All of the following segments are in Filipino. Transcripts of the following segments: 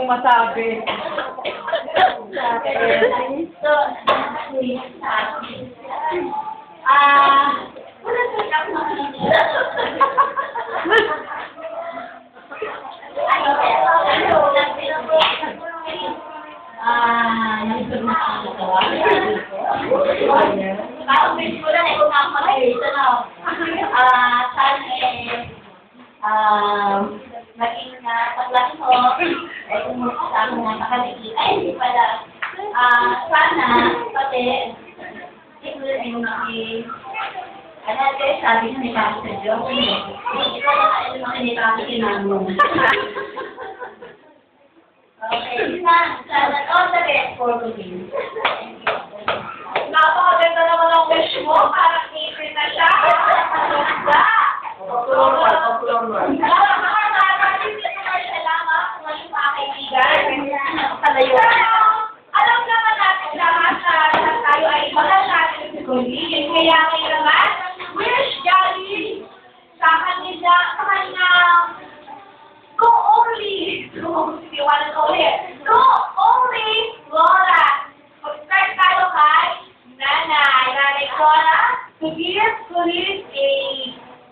mong masabi. Naging paglaki ko, ay kumusta sa akin ng makaliki. Ay, hindi pala. Sana, pati, ikulit ay ano natin, sabi na ni Papi sa Diyos. Hindi ko na kayo naman ni Papi kinamong. Okay, sana all the best for today. Napakaganda naman ang wish mo. Parang April na siya. Alam naman natin lahat na tayo ay mahal natin si Colleen. Kaya ngayon naman, wish galing sa kanyang go only. Siwanan ko ulit. Go only, Laura. Mag-start tayo kay Nanay Laura to give Colleen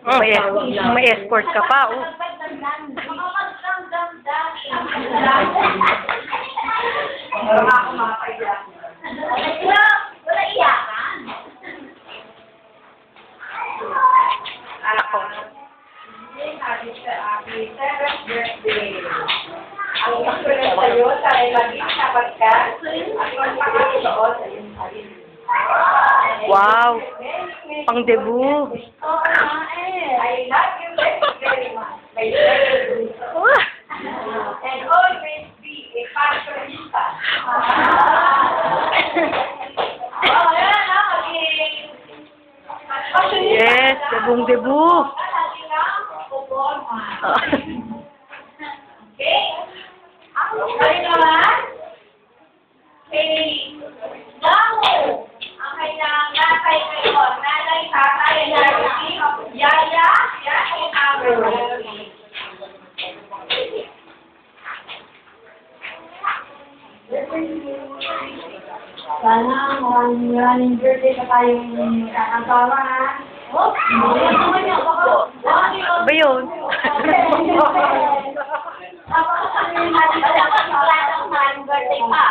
May escort ka pa, oh. Wala iyakan. Ako. Happy 7th birthday. Ang pagkulang sa'yo, sana maging sapat ka at magpakasuot sa iyong sarili. Wow. Pang debut. I love you very much. My very good. And always be a fashionista. Yes, debut. Okay. Ako naman, kay Damo, ang kailangan natay kayo, nanay, tatay, nanay, yaya, kay Amber. Sana maraming birthday pa tayong kakasama, ha? Oh, Ba yun? birthday pa.